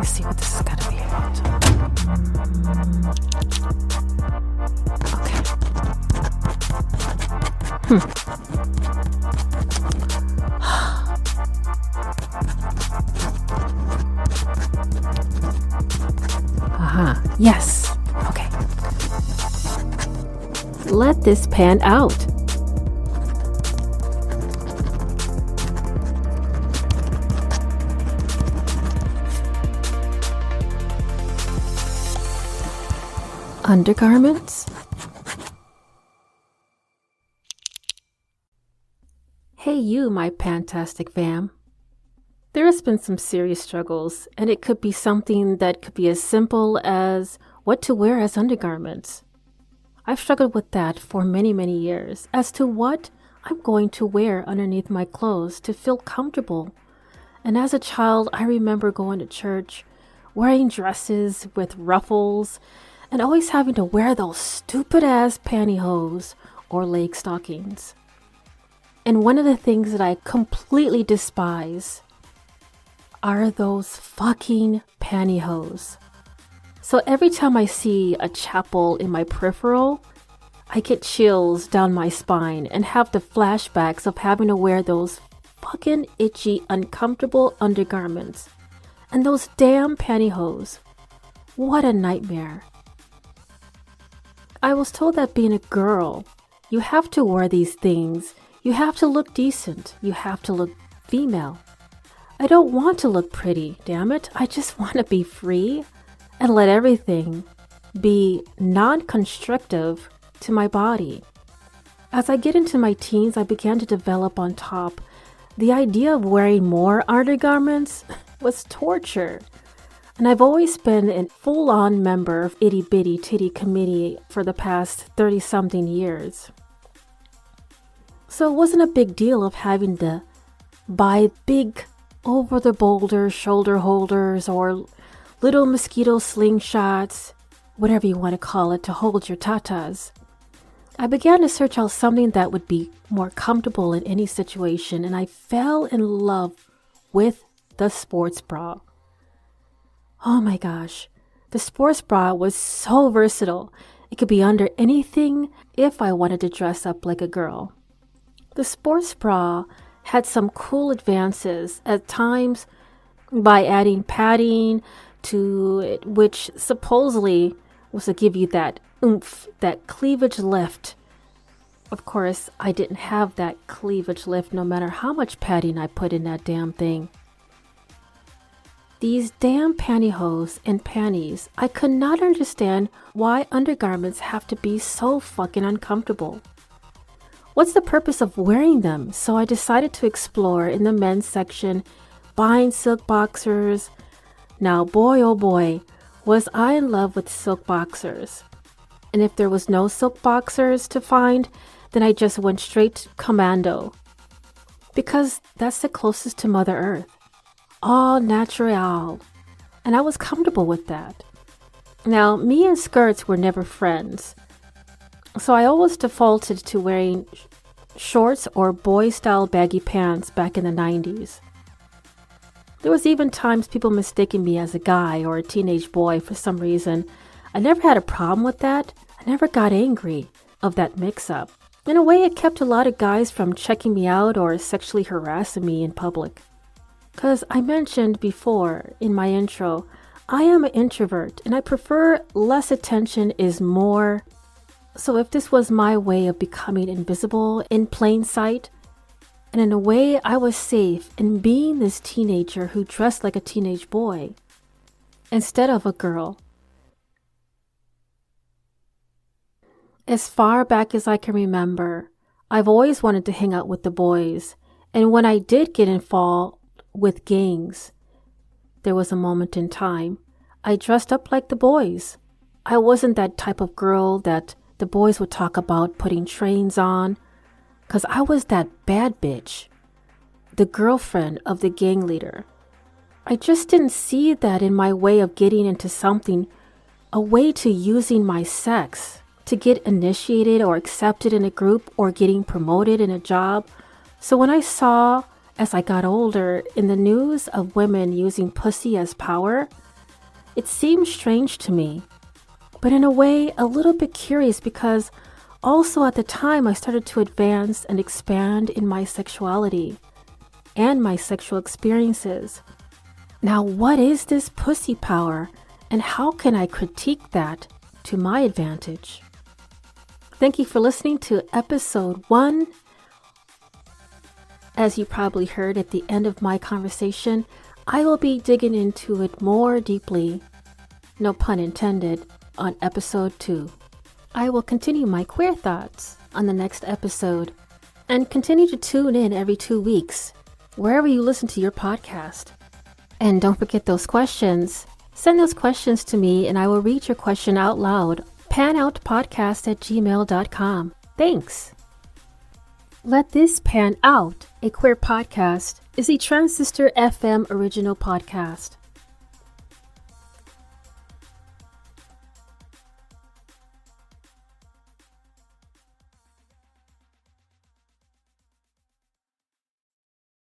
Let's see what this is gonna be about. Okay. Yes. Okay. Let this pan out. Undergarments? Hey you, my fantastic fam. There has been some serious struggles, and it could be something that could be as simple as what to wear as undergarments. I've struggled with that for many, many years as to what I'm going to wear underneath my clothes to feel comfortable. And as a child, I remember going to church, wearing dresses with ruffles, and always having to wear those stupid-ass pantyhose or leg stockings. And one of the things that I completely despise are those fucking pantyhose. So every time I see a chapel in my peripheral, I get chills down my spine and have the flashbacks of having to wear those fucking itchy, uncomfortable undergarments. And those damn pantyhose. What a nightmare. I was told that being a girl, you have to wear these things. You have to look decent. You have to look female. I don't want to look pretty, damn it. I just want to be free and let everything be non-constrictive to my body. As I get into my teens, I began to develop on top. The idea of wearing more undergarments was torture. And I've always been a full-on member of Itty Bitty Titty Committee for the past 30-something years. So it wasn't a big deal of having to buy big over-the-boulder shoulder holders or little mosquito slingshots, whatever you want to call it, to hold your tatas. I began to search out something that would be more comfortable in any situation, and I fell in love with the sports bra. Oh my gosh, the sports bra was so versatile. It could be under anything if I wanted to dress up like a girl. The sports bra had some cool advances at times by adding padding to it, which supposedly was to give you that oomph, that cleavage lift. Of course, I didn't have that cleavage lift no matter how much padding I put in that damn thing. These damn pantyhose and panties, I could not understand why undergarments have to be so fucking uncomfortable. What's the purpose of wearing them? So I decided to explore in the men's section, buying silk boxers. Now, boy, oh boy, was I in love with silk boxers. And if there was no silk boxers to find, then I just went straight to Commando. Because that's the closest to Mother Earth. All natural. And I was comfortable with that. Now, me and skirts were never friends. So I always defaulted to wearing shorts or boy-style baggy pants back in the 90s. There was even times people mistaking me as a guy or a teenage boy for some reason. I never had a problem with that. I never got angry of that mix-up. In a way, it kept a lot of guys from checking me out or sexually harassing me in public. Because I mentioned before in my intro, I am an introvert and I prefer less attention is more. So if this was my way of becoming invisible in plain sight, and in a way I was safe in being this teenager who dressed like a teenage boy instead of a girl. As far back as I can remember, I've always wanted to hang out with the boys, and when I did get involved with gangs, there was a moment in time I dressed up like the boys. I wasn't that type of girl that the boys would talk about putting trains on, because I was that bad bitch, the girlfriend of the gang leader. I just didn't see that in my way of getting into something, a way to using my sex to get initiated or accepted in a group or getting promoted in a job. So when I saw, as I got older, in the news of women using pussy as power, It seemed strange to me, but in a way a little bit curious because also at the time I started to advance and expand in my sexuality and my sexual experiences. Now, what is this pussy power, and how can I critique that to my advantage? Thank you for listening to episode 1. As you probably heard at the end of my conversation, I will be digging into it more deeply, no pun intended, on episode 2. I will continue my queer thoughts on the next episode, and continue to tune in every 2 weeks, wherever you listen to your podcast. And don't forget those questions. Send those questions to me and I will read your question out loud. panoutpodcast@gmail.com. Thanks. Let This Pan Out, a queer podcast, is a Transistor FM original podcast.